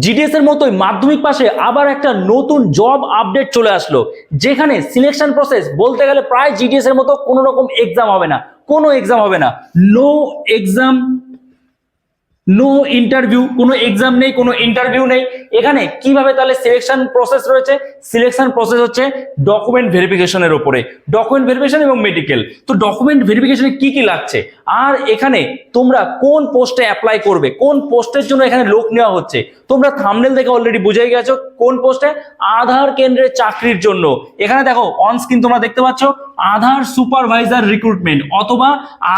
GDS এর মতোই মাধ্যমিক পাশে আবার একটা নতুন জব আপডেট চলে আসলো, যেখানে সিলেকশন প্রসেস বলতে গেলে প্রায় জিডিএস এর মতো কোনো রকম এক্সাম হবে না, কোনো এক্সাম হবে না, নো এক্সাম, নো ইন্টারভিউ, কোনো এক্সাম নেই, কোনো ইন্টারভিউ নেই। এখানে কিভাবে তাহলে সিলেকশন প্রসেস রয়েছে? সিলেকশন প্রসেস হচ্ছে ডকুমেন্ট ভেরিফিকেশনের উপরে, ডকুমেন্ট ভেরিফিকেশন এবং মেডিকেল। তো ডকুমেন্ট ভেরিফিকেশনে কি কি লাগছে, আর এখানে তোমরা কোন পোস্টে অ্যাপ্লাই করবে, কোন পোস্টের জন্য এখানে লোক নেওয়া হচ্ছে, তোমরা থাম্বনেল দেখে অলরেডি বুঝে গেছো কোন পোস্টে, আধার কেন্দ্রের চাকরির জন্য। এখানে দেখো অন স্ক্রিন তোমরা দেখতে পাচ্ছ আধার সুপারভাইজার রিক্রুটমেন্ট অথবা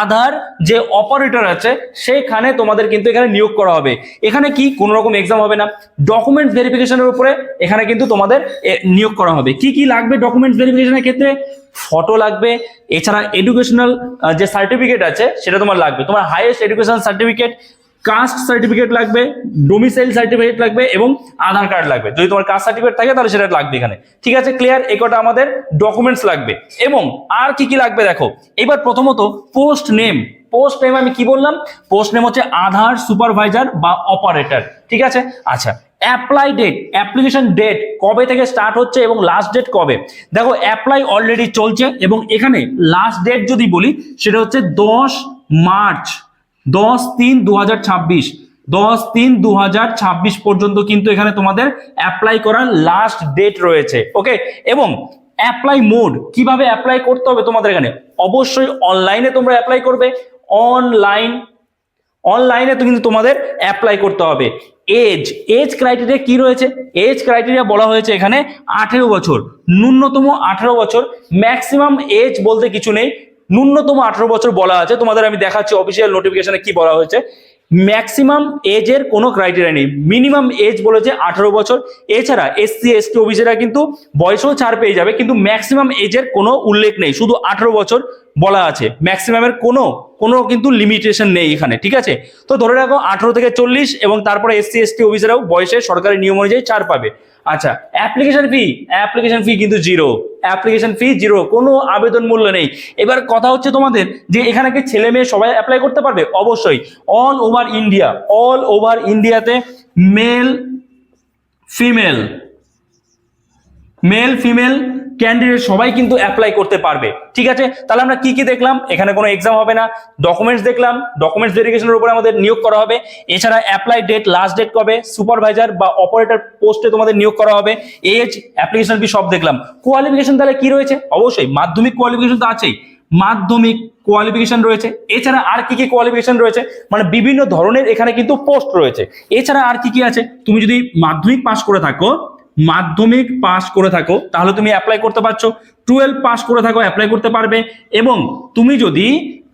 আধার যে অপারেটর আছে সেখানে তোমাদের কিন্তু এখানে নিয়োগ করা হবে। এখানে কি কোনো রকম এক্সাম হবে না, ডকুমেন্ট ভেরিফিকেশনের উপরে এখানে কিন্তু তোমাদের নিয়োগ করা হবে। কি কি লাগবে ডকুমেন্ট ভেরিফিকেশনের ক্ষেত্রে? ফটো লাগবে, এছাড়া এডুকেশনাল যে সার্টিফিকেট আছে সেটা তোমার লাগবে, তোমার highest education certificate, caste certificate লাগবে, ডোমিসাইল সার্টিফিকেট লাগবে এবং আধার কার্ড লাগবে। যদি তোমার কাস্ট সার্টিফিকেট থাকে তাহলে সেটা লাগবে এখানে। ঠিক আছে, ক্লিয়ার? এই কটা আমাদের ডকুমেন্টস লাগবে। এবং আর কি কি লাগবে দেখো, এবার প্রথমত পোস্ট নেম। পোস্ট নেম আমি কি বললাম? পোস্ট নেম হচ্ছে আধার সুপারভাইজার বা অপারেটর। ঠিক আছে, আচ্ছা অ্যাপ্লাই ডেট, অ্যাপ্লিকেশন ডেট কবে থেকে স্টার্ট হচ্ছে এবং লাস্ট ডেট কবে? দেখো অ্যাপ্লাই অলরেডি চলছে এবং এখানে লাস্ট ডেট যদি বলি সেটা হচ্ছে 10 মার্চ, 10/3/2026, 10/3/2026 পর্যন্ত কিন্তু এখানে তোমাদের অ্যাপ্লাই করার লাস্ট ডেট রয়েছে। ওকে, এবং অ্যাপ্লাই মোড, কিভাবে অ্যাপ্লাই করতে হবে তোমাদের এখানে? অবশ্যই অনলাইনে তোমরা অ্যাপ্লাই করবে, অনলাইনে তো কিন্তু তোমাদের অ্যাপ্লাই করতে হবে। এজ ক্রাইটেরিয়া কি রয়েছে? এজ ক্রাইটেরিয়া বলা হয়েছে এখানে 18 বছর, ন্যূনতম 18 বছর, ম্যাক্সিমাম এজ বলতে কিছু নেই, ন্যূনতম 18 বছর বলা আছে। তোমাদের আমি দেখাচ্ছি অফিসিয়াল নোটিফিকেশনে কি বলা হয়েছে। ম্যাক্সিমাম এজের কোনো ক্রাইটেরিয়া নেই, মিনিমাম এজ বলেছে 18 বছর। এছাড়া এসসি এসটি ওবিসিরা কিন্তু বয়সেও ছাড় পেয়ে যাবে, কিন্তু ম্যাক্সিমাম এজের কোনো উল্লেখ নেই, শুধু 18 বছর বলা আছে, ম্যাক্সিমামের কোনো কিন্তু লিমিটেশন নেই এখানে। ঠিক আছে, তো ধরে রাখো 18 থেকে 40 এবং তারপরে এসসি এসটি ওবিসিরাও বয়সে সরকারি নিয়ম অনুযায়ী ছাড় পাবে। আচ্ছা অ্যাপ্লিকেশন ফি কিন্তু জিরো, অ্যাপ্লিকেশন ফি জিরো, কোনো আবেদন মূল্য নেই। এবার কথা হচ্ছে তোমাদের যে এখানে কি ছেলে মেয়ে সবাই অ্যাপ্লাই করতে পারবে? অবশ্যই, অল ওভার ইন্ডিয়াতে মেল ফিমেল ক্যান্ডিডেট সবাই কিন্তু অ্যাপ্লাই করতে পারবে। ঠিক আছে, তাহলে আমরা কি কি দেখলাম? এখানে কোনো এক্সাম হবে না, ডকুমেন্টস দেখলাম, ডকুমেন্টস ভেরিফিকেশনের উপরে আমাদের নিয়োগ করা হবে। এছাড়া অ্যাপ্লাই ডেট, লাস্ট ডেট কবে, সুপারভাইজার বা অপারেটর পোস্টে তোমাদের নিয়োগ করা হবে, এজ, অ্যাপ্লিকেশন ফি সব দেখলাম। কোয়ালিফিকেশন তাহলে কি রয়েছে? অবশ্যই মাধ্যমিক কোয়ালিফিকেশন তো আছেই, মাধ্যমিক কোয়ালিফিকেশন রয়েছে। এছাড়া আর কি কি কোয়ালিফিকেশন রয়েছে? মানে বিভিন্ন ধরনের এখানে কিন্তু পোস্ট রয়েছে। এছাড়া আর কি কি আছে? তুমি যদি মাধ্যমিক পাস করে থাকো তাহলে তুমি অ্যাপ্লাই করতে পারছো, 12 পাস করে থাকো অ্যাপ্লাই করতে পারবে, এবং তুমি যদি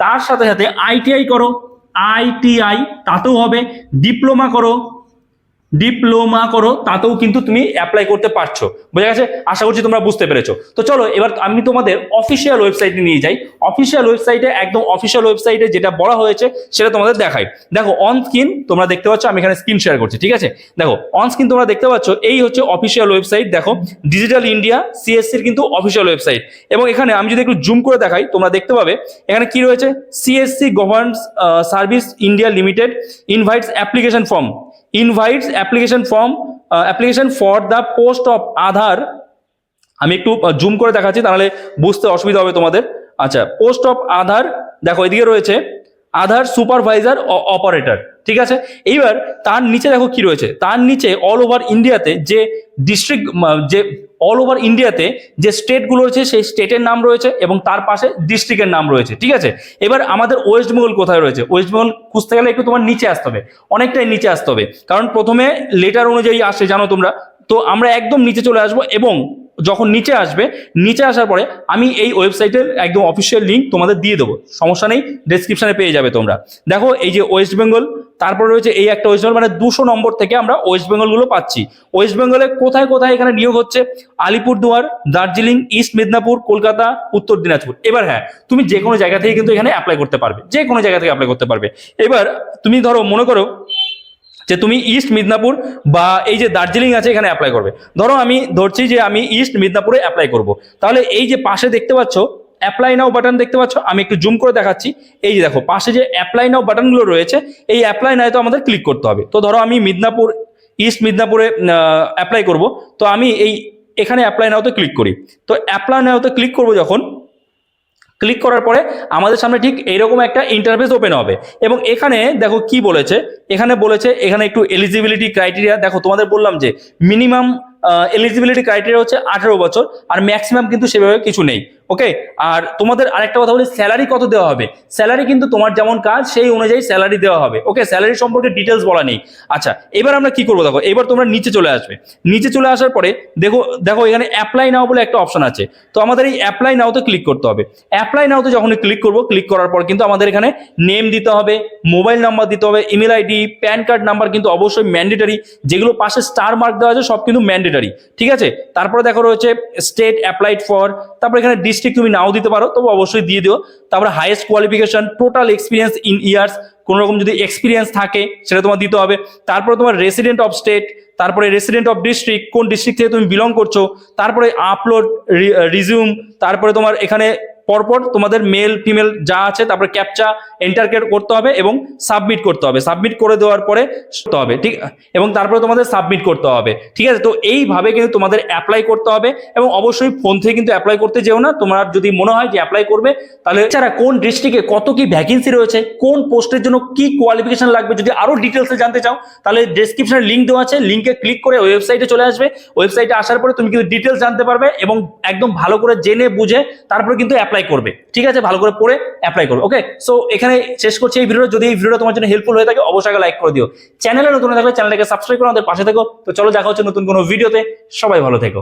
তার সাথে সাথে আইটিআই করো তাতেও হবে, ডিপ্লোমা করো তাতেও কিন্তু তুমি অ্যাপ্লাই করতে পারছো। বোঝা গেছে? আশা করছি তোমরা বুঝতে পেরেছো। তো চলো এবার আমি তোমাদের অফিসিয়াল ওয়েবসাইটে নিয়ে যাই। অফিসিয়াল ওয়েবসাইটে যেটা বলা হয়েছে সেটা তোমাদের দেখাই। দেখো অন স্ক্রিন তোমরা দেখতে পাচ্ছ, আমি এখানে স্ক্রিন শেয়ার করছি। ঠিক আছে, দেখো অন স্ক্রিন তোমরা দেখতে পাচ্ছ, এই হচ্ছে অফিসিয়াল ওয়েবসাইট। দেখো ডিজিটাল ইন্ডিয়া সিএসসির কিন্তু অফিসিয়াল ওয়েবসাইট, এবং এখানে আমি যদি একটু জুম করে দেখাই তোমরা দেখতে পাবে এখানে কি রয়েছে। CSC government service India limited invites application for the post of আধার। আমি একটু জুম করে দেখাচ্ছি তাহলে বুঝতে অসুবিধা হবে তোমাদের। আচ্ছা, পোস্ট অফ আধার, দেখো এদিকে রয়েছে আধার সুপারভাইজার অপারেটর। ঠিক আছে, এইবার তার নিচে দেখো কি রয়েছে, তার নিচে অল ওভার ইন্ডিয়াতে যে স্টেটগুলো রয়েছে সেই স্টেটের নাম রয়েছে এবং তার পাশে ডিস্ট্রিক্টের নাম রয়েছে। ঠিক আছে, এবার আমাদের ওয়েস্ট বেঙ্গল কোথায় রয়েছে? ওয়েস্ট বেঙ্গল খুঁজতে গেলে একটু তোমার নিচে আসতে হবে, অনেকটাই নিচে আসতে হবে, কারণ প্রথমে লেটার অনুযায়ী আসে জানো তোমরা। তো আমরা একদম নিচে চলে আসবো, এবং যখন নিচে আসার পরে আমি এই ওয়েবসাইটের একদম অফিসিয়াল লিঙ্ক তোমাদের দিয়ে দেবো, সমস্যা নেই, ডেসক্রিপশনে পেয়ে যাবে তোমরা। দেখো এই যে ওয়েস্ট বেঙ্গল, তারপর রয়েছে এই একটা ওয়েস্ট বেঙ্গল, মানে 200 নম্বর থেকে আমরা ওয়েস্ট বেঙ্গলগুলো পাচ্ছি। ওয়েস্ট বেঙ্গলে কোথায় কোথায় এখানে নিয়োগ হচ্ছে? আলিপুরদুয়ার, দার্জিলিং, ইস্ট মেদিনীপুর, কলকাতা, উত্তর দিনাজপুর। এবার হ্যাঁ, তুমি যে কোনো জায়গা থেকে কিন্তু এখানে অ্যাপ্লাই করতে পারবে, এবার তুমি ধরো মনে করো যে তুমি ইস্ট মিদনাপুর বা এই যে দার্জিলিং আছে এখানে অ্যাপ্লাই করবে। ধরো আমি ধরছি যে আমি ইস্ট মিদনাপুরে অ্যাপ্লাই করব, তাহলে এই যে পাশে দেখতে পাচ্ছ অ্যাপ্লাই নাও বাটন দেখতে পাচ্ছ, আমি একটু জুম করে দেখাচ্ছি। এই যে দেখো পাশে যে অ্যাপ্লাই নাও বাটনগুলো রয়েছে, এই অ্যাপ্লাই নাও তো আমাদের ক্লিক করতে হবে। তো ধরো আমি মিদনাপুর ইস্ট মিদনাপুরে অ্যাপ্লাই করব। তো আমি এখানে অ্যাপ্লাই নাওতে ক্লিক করি। তো অ্যাপ্লাই নাওতে ক্লিক করব যখন, ক্লিক করার পরে আমাদের সামনে ঠিক এইরকম একটা ইন্টারফেস ওপেন হবে এবং এখানে দেখো কি বলেছে, এখানে বলেছে এখানে একটু এলিজিবিলিটি ক্রাইটেরিয়া দেখো, তোমাদের বললাম যে মিনিমাম এলিজিবিলিটি ক্রাইটেরিয়া হচ্ছে 18 বছর আর ম্যাক্সিমাম কিন্তু সেভাবে কিছু নেই। ওকে, আর তোমাদের আরেকটা কথা বলি, স্যালারি কত দেওয়া হবে, স্যালারি কিন্তু তোমার যেমন কাজ সেই অনুযায়ী স্যালারি দেওয়া হবে। ওকে, স্যালারি সম্পর্কে ডিটেলস বলা নেই। আচ্ছা, এবার আমরা কি করবো দেখো, এবার তোমরা নিচে চলে আসবে, নিচে চলে আসার পরে দেখো দেখো এখানে অ্যাপ্লাই নাও বলে একটা অপশন আছে। তো আমাদের এই অ্যাপ্লাই নাওতে ক্লিক করতে হবে। অ্যাপ্লাই নাওতে যখন ক্লিক করবো, ক্লিক করার পর কিন্তু আমাদের এখানে নেম দিতে হবে, মোবাইল নাম্বার দিতে হবে, email ID, pan card number কিন্তু অবশ্যই ম্যান্ডেটারি, যেগুলো পাশে স্টার মার্ক দেওয়া আছে সব কিন্তু ম্যান্ডেটারি, ঠিক আছে। তারপরে দেখো রয়েছে স্টেট অ্যাপ্লাইড ফর, তারপরে এখানে ডিস্ট্রিক্ট তুমি নাও দিতে পারো, তবে অবশ্যই দিয়ে দিও। তারপরে highest qualification, total experience in years, কোনো রকম যদি এক্সপিরিয়েন্স থাকে সেটা তোমার দিতে হবে। তারপরে তোমার রেসিডেন্ট অফ স্টেট, তারপরে রেসিডেন্ট অফ ডিস্ট্রিক্ট, কোন ডিস্ট্রিক্ট থেকে তুমি বিলং করছো, তারপরে আপলোড রিজিউম, তারপরে তোমার এখানে পরপর তোমাদের মেল ফিমেল যা আছে, তারপরে ক্যাপচা এন্টার করতে হবে এবং সাবমিট করতে হবে। সাবমিট করে দেওয়ার পরে হবে, ঠিক, এবং তারপরে তোমাদের সাবমিট করতে হবে, ঠিক আছে। তো এইভাবে কিন্তু তোমাদের অ্যাপ্লাই করতে হবে এবং অবশ্যই ফোন থেকে কিন্তু অ্যাপ্লাই করতে যেও না। তোমার যদি মনে হয় যে অ্যাপ্লাই করবে, তাহলে এছাড়া কোন ডিস্ট্রিক্টে কত কি ভ্যাকেন্সি রয়েছে, কোন পোস্টের জন্য কি কোয়ালিফিকেশন লাগবে, যদি আরো ডিটেলসে জানতে চাও তাহলে ডেসক্রিপশনে লিঙ্ক দেওয়া আছে, লিঙ্কে ক্লিক করে ওয়েবসাইটে চলে আসবে। ওয়েবসাইটে আসার পরে তুমি কিন্তু ডিটেলস জানতে পারবে এবং একদম ভালো করে জেনে বুঝে তারপরে কিন্তু অ্যাপ্লাই করবে, ঠিক আছে, ভালো করে পড়ে অ্যাপ্লাই করবে। ওকে, সো এখানে শেষ করছি এই ভিডিও। যদি এই ভিডিওটা তোমার জন্য হেল্পফুল হয়ে থাকে অবশ্যই লাইক করে দিও। চ্যানেলে নতুন থাকলে চ্যানেলটাকে সাবস্ক্রাইব করে আমাদের পাশে থেকো। তো চলো দেখা হচ্ছে নতুন কোনো ভিডিওতে, সবাই ভালো থেকো।